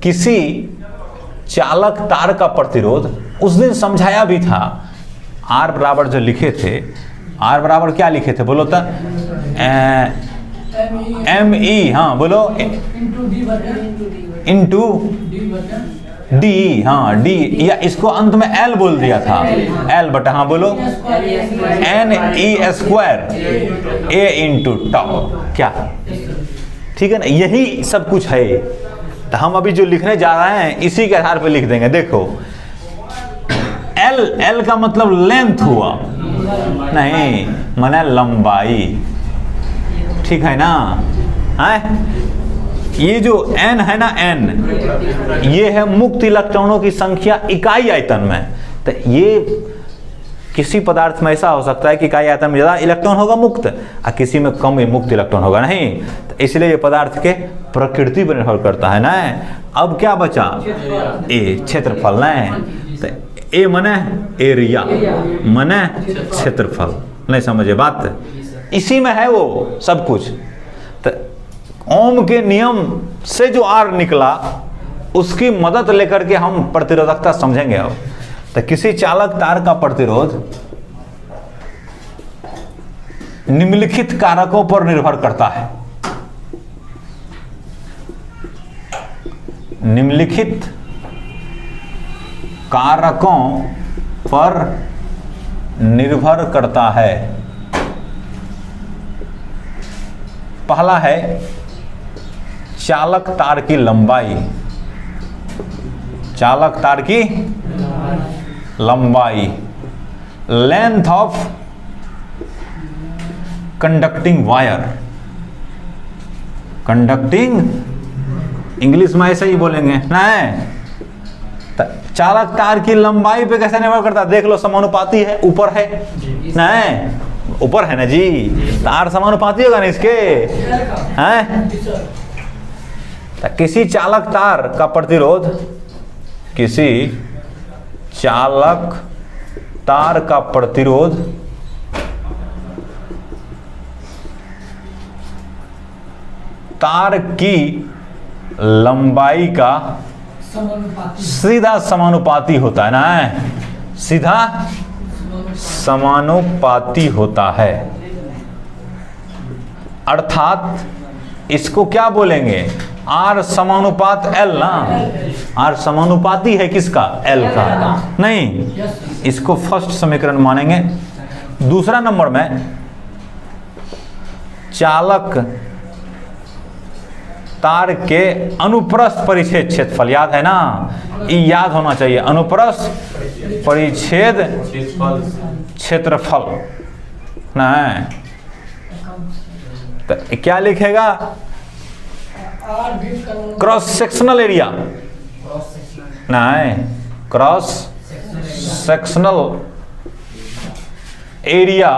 किसी चालक तार का प्रतिरोध, उस दिन समझाया भी था। R बराबर जो लिखे थे, R बराबर क्या लिखे थे बोलो तो, ME, हाँ बोलो, इंटू डी, हाँ डी, या इसको अंत में L बोल दिया था, L बटा, हाँ बोलो, NE square A into tau, क्या, ठीक है ना, यही सब कुछ है। तो हम अभी जो लिखने जा रहे हैं इसी के आधार पर लिख देंगे। देखो L का मतलब लेंथ हुआ, नहीं माने लंबाई, ठीक है ना, है। ये जो n है ना, n ये है मुक्त इलेक्ट्रॉनों की संख्या इकाई आयतन में। तो ये किसी पदार्थ में ऐसा हो सकता है कि इकाई आयतन में ज़्यादा इलेक्ट्रॉन होगा मुक्त और किसी में कम मुक्त इलेक्ट्रॉन होगा, नहीं। तो इसलिए ये पदार्थ के प्रकृति पर निर्भर करता है ना। अब क्या बचा, ए क्षेत्रफल ना। तो ए मने एरिया, मने क्षेत्रफल, नहीं समझे बात, इसी में है वो सब कुछ। तो ओम के नियम से जो R निकला उसकी मदद लेकर के हम प्रतिरोधकता समझेंगे। अब तो किसी चालक तार का प्रतिरोध निम्नलिखित कारकों पर निर्भर करता है। निम्नलिखित कारकों पर निर्भर करता है। पहला है चालक तार की लंबाई, चालक तार की लंबाई, length of conducting wire. Conducting English में ऐसे ही बोलेंगे ना। चालक तार की लंबाई पे कैसे निर्भर करता है, देख लो, समानुपाती है, ऊपर है ना, ऊपर है ना जी, तार समानुपाती होगा ना इसके, हैं। किसी चालक तार का प्रतिरोध, किसी चालक तार का प्रतिरोध तार की लंबाई का सीधा समानुपाती होता है ना, सीधा समानुपाती होता है। अर्थात इसको क्या बोलेंगे, R समानुपात L ना, R समानुपाती है किसका, L का, नहीं, इसको फर्स्ट समीकरण मानेंगे। दूसरा नंबर में चालक तार के अनुप्रस्थ परिच्छेद क्षेत्रफल, याद है ना, ये याद होना चाहिए, अनुप्रस्थ परिच्छेद क्षेत्रफल ना। तो क्या लिखेगा, क्रॉस सेक्शनल एरिया, नहीं, cross sectional area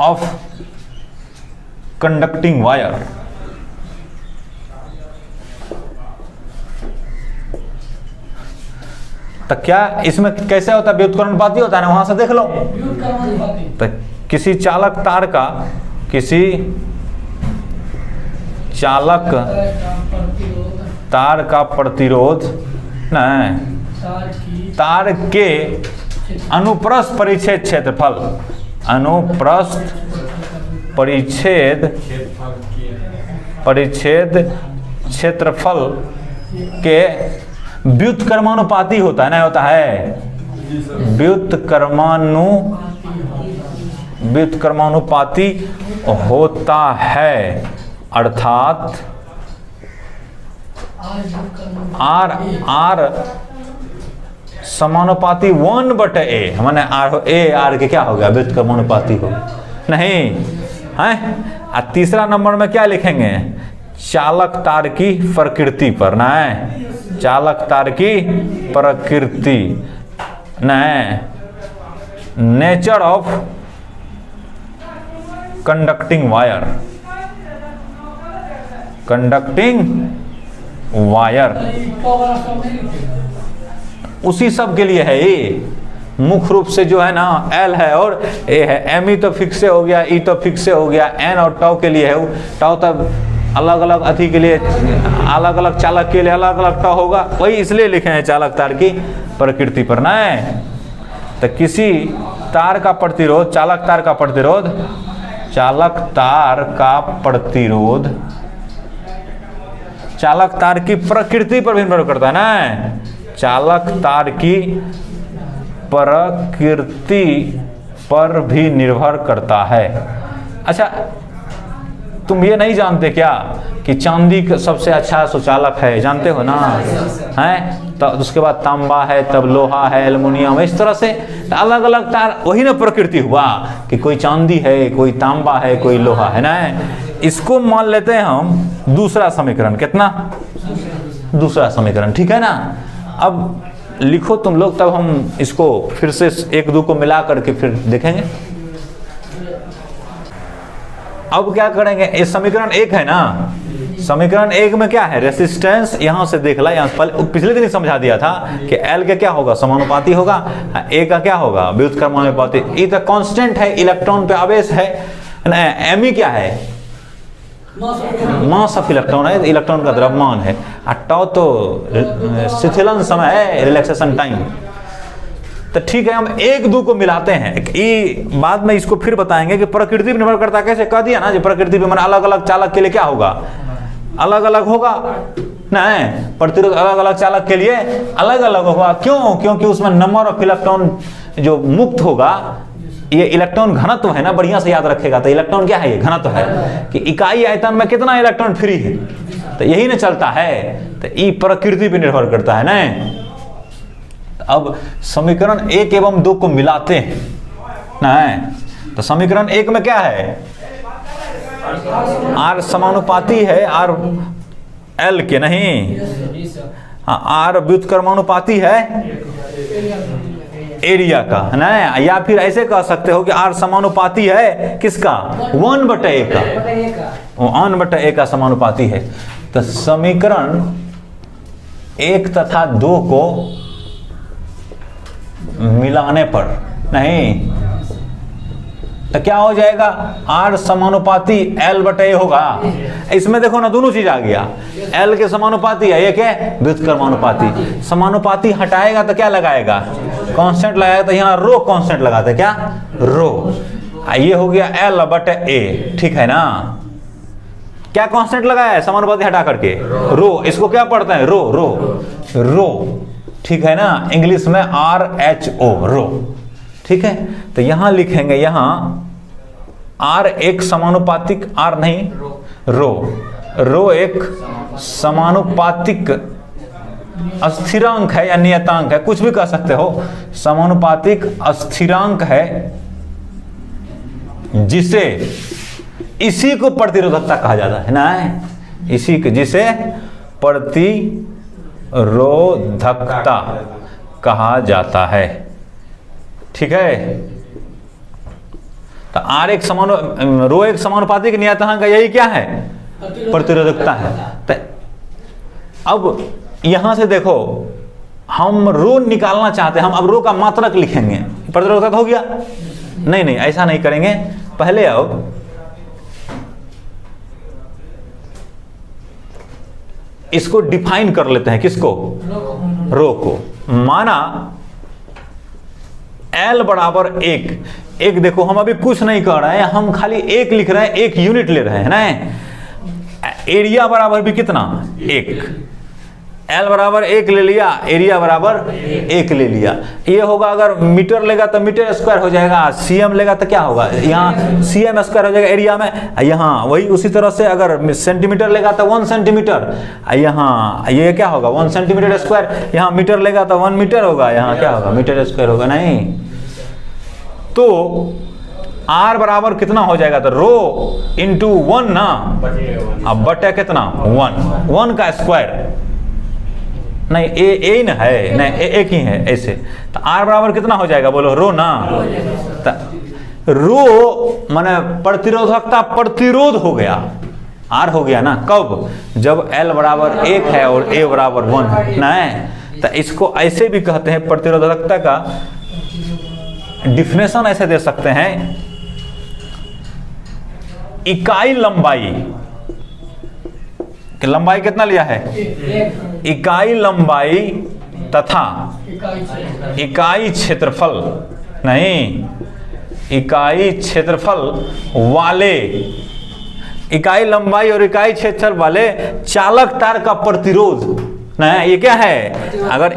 of conducting wire. तो क्या इसमें कैसे होता है, व्युत्क्रमानुपाती होता है ना, वहां से देख लो। तो किसी चालक तार का, किसी चालक तार का प्रतिरोध नहीं, तार के अनुप्रस्थ परिच्छेद क्षेत्रफल, अनुप्रस्थ परिच्छेद क्षेत्रफल के व्युत्क्रमानुपाती होता है ना, होता है व्युत्क्रमानुपाती होता है। अर्थात R समानुपाती 1/A, माने R के क्या हो गया, व्युत्क्रमानुपाती हो नहीं है। तीसरा नंबर में क्या लिखेंगे, चालक तार की प्रकृति पर ना, चालक तार की प्रकृति न, nature of conducting wire, conducting wire उसी सब के लिए है। ये मुख्य रूप से जो है ना L है और A है, M ही तो फिक्स हो गया, E तो फिक्स हो गया, N और टाउ के लिए है, टाउ तब अलग अलग अथी के लिए, अलग अलग चालक के लिए अलग अलग ट होगा, वही इसलिए लिखे हैं चालक तार की प्रकृति पर। नहीं तो किसी तार का प्रतिरोध, चालक तार का प्रतिरोध, चालक तार का प्रतिरोध चालक तार की प्रकृति पर भी निर्भर करता है ना। चालक तार की प्रकृति पर भी निर्भर करता है। अच्छा, तुम ये नहीं जानते क्या कि चांदी का सबसे अच्छा सुचालक है, जानते हो ना? हैं तो उसके बाद तांबा है, तब लोहा है, एल्युमिनियम, इस तरह से अलग अलग तार, वही ना प्रकृति हुआ कि कोई चांदी है, कोई तांबा है, कोई लोहा है ना। इसको मान लेते हैं हम दूसरा समीकरण। कितना? दूसरा समीकरण, ठीक है ना। अब लिखो तुम लोग, तब हम इसको फिर से एक दो को मिला करके फिर देखेंगे। अब क्या करेंगे, इस समीकरण एक है ना, समीकरण एक में क्या है, रेसिस्टेंस। यहां से देख ला, यहाँ पिछले दिन ही समझा दिया था कि L का क्या होगा, समानुपाती होगा, A का क्या होगा, व्युत्क्रमानुपाती। E तो कांस्टेंट है, इलेक्ट्रॉन पे आवेश है। Me क्या है, मास ऑफ इलेक्ट्रॉन है, इलेक्ट्रॉन का द्रव्यमान है। टाउ तो शिथिलन समय है, रिलैक्सेशन टाइम। तो ठीक है, हम एक दो को मिलाते हैं। ये बाद में इसको फिर बताएंगे कि प्रकृति पर निर्भर करता है। कैसे कह दिया ना, जो प्रकृति पे मैंने अलग अलग चालक के लिए क्या होगा, अलग अलग होगा नहीं, प्रतिरोध अलग अलग चालक के लिए अलग अलग होगा। क्यों? क्योंकि उसमें नंबर ऑफ इलेक्ट्रॉन जो मुक्त होगा, ये इलेक्ट्रॉन घनत्व है ना, बढ़िया से याद रखेगा। तो इलेक्ट्रॉन क्या है, ये घनत्व है कि इकाई आयतन में कितना इलेक्ट्रॉन फ्री है, तो यही ना चलता है। तो ये प्रकृति पर निर्भर करता है ना। अब समीकरण एक एवं दो को मिलाते हैं ना। तो समीकरण एक में क्या है, R समानुपाती है R L के, नहीं R व्युत्क्रमानुपाती है एरिया का, है ना। या फिर ऐसे कह सकते हो कि R समानुपाती है किसका, 1/A का, 1/A का समानुपाती है। तो समीकरण एक तथा दो को मिलाने पर नहीं तो क्या हो जाएगा, R समानुपाती L/A होगा। इसमें देखो ना, दोनों चीज आ गया, L के समानुपाती है, एक है व्युत्क्रमानुपाती। समानुपाती हटाएगा तो क्या लगाएगा, कांस्टेंट लगाएगा। तो यहाँ रो कांस्टेंट लगाते, क्या रो। ये हो गया L/A, ठीक है ना। क्या कांस्टेंट लगाया है समानुपाती हटा करके, रो। इसको क्या पढ़ते हैं, रो रो रो, ठीक है ना। इंग्लिश में RHO, रो, ठीक है। तो यहां लिखेंगे, यहां R एक समानुपातिक, R नहीं रो एक समानुपातिक स्थिरांक है या नियतांक है, कुछ भी कह सकते हो। समानुपातिक स्थिरांक है जिसे, इसी को प्रतिरोधकता कहा जाता है ना, इसी के, जिसे प्रतिरोधकता कहा जाता है, ठीक है। तो R एक रो एक समानुपातिक नियतांक, यही क्या है, प्रतिरोधकता है। तो अब यहां से देखो, हम रो निकालना चाहते हैं, हम अब रो का मात्रक लिखेंगे, प्रतिरोधकता हो गया। नहीं, ऐसा नहीं करेंगे। पहले अब इसको डिफाइन कर लेते हैं, किसको, रो को। माना L बराबर एक देखो, हम अभी कुछ नहीं कर रहे हैं, हम खाली एक लिख रहे हैं, एक यूनिट ले रहे हैं ना। एरिया बराबर भी कितना, एक। L बराबर 1 ले लिया, एरिया बराबर 1 ले लिया। ये होगा, अगर मीटर लेगा तो मीटर स्क्वायर हो जाएगा, cm लेगा तो क्या होगा, यहाँ cm स्क्वायर हो जाएगा एरिया में। यहाँ वही उसी तरह से अगर सेंटीमीटर लेगा तो 1 सेंटीमीटर, यहाँ ये क्या होगा 1 सेंटीमीटर स्क्वायर। यहाँ मीटर लेगा तो 1 मीटर होगा, यहाँ क्या होगा मीटर स्क्वायर होगा। नहीं तो R बराबर कितना हो जाएगा, तो रो इंटू 1 ना, अब बटे कितना 1 का स्क्वायर। नहीं ए ना है, नहीं एक ही है ऐसे। तो R बराबर कितना हो जाएगा, बोलो रो ना। तो रो माने प्रतिरोधकता, प्रतिरोध हो गया, R हो गया ना। कब, जब L बराबर 1 है और A बराबर 1 है ना। तो इसको ऐसे भी कहते हैं, प्रतिरोधकता का डिफिनेशन ऐसे दे सकते हैं, इकाई लंबाई कि लंबाई कितना लिया है, इकाई लंबाई तथा इकाई क्षेत्रफल, नहीं, इकाई क्षेत्रफल वाले, इकाई लंबाई और इकाई क्षेत्रफल वाले चालक तार का प्रतिरोध। नहीं, ये क्या है, अगर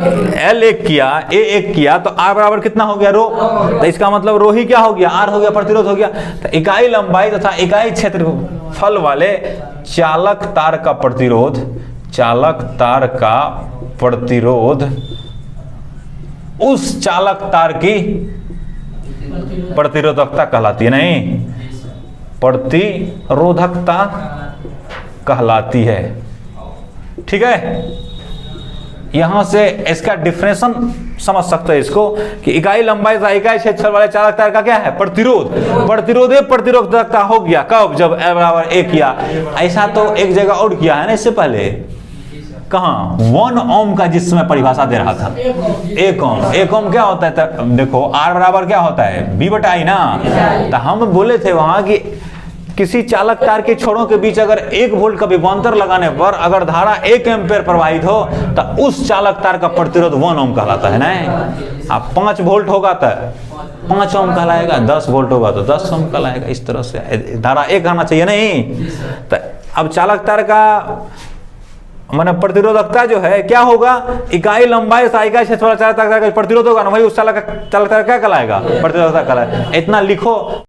L एक किया, A एक किया, तो R बराबर कितना हो गया, रो। तो इसका मतलब रो ही क्या हो गया, R हो गया, प्रतिरोध हो गया। तो इकाई लंबाई तथा इकाई क्षेत्रफल वाले चालक तार का प्रतिरोध, चालक तार का प्रतिरोध उस चालक तार की प्रतिरोधकता कहलाती है, नहीं, प्रतिरोधकता कहलाती है। ठीक है, यहां से इसका डिफरेंशन समझ सकते हैं इसको कि इकाई लंबाई तथा इकाई क्षेत्रफल वाले चालक तार का क्या है, प्रतिरोध। प्रतिरोधे प्रतिरोधकता हो गया कब, जब L बराबर 1 किया। ऐसा तो एक जगह और किया है ना इससे पहले, कहाँ, 1 ओम का जिस समय परिभाषा दे रहा था, 1 ओम। 1 ओम क्या होता है, तो देखो R बराबर क्या होता है, V/I ना। तो हम बोले थे वहां कि किसी चालक तार के छोरों के बीच अगर 1 वोल्ट का विभवांतर लगाने पर अगर धारा 1 एम्पीयर प्रवाहित हो तो उस चालक तार का प्रतिरोध 1 ओम कहलाता है ना। अब 5 वोल्ट होगा तो 5 ओम कहलाएगा, 10 वोल्ट होगा तो 10 ओम कहलाएगा। इस तरह से धारा 1 आना चाहिए, नहीं। तो अब चालक तार का माने प्रतिरोधकता जो है क्या होगा, इकाई लंबाई से इकाई क्षेत्रफल चालक तार का प्रतिरोध होगा ना, वही उस चालक तार क्या कहलाएगा, प्रतिरोधकता कहलाएगा। इतना लिखो।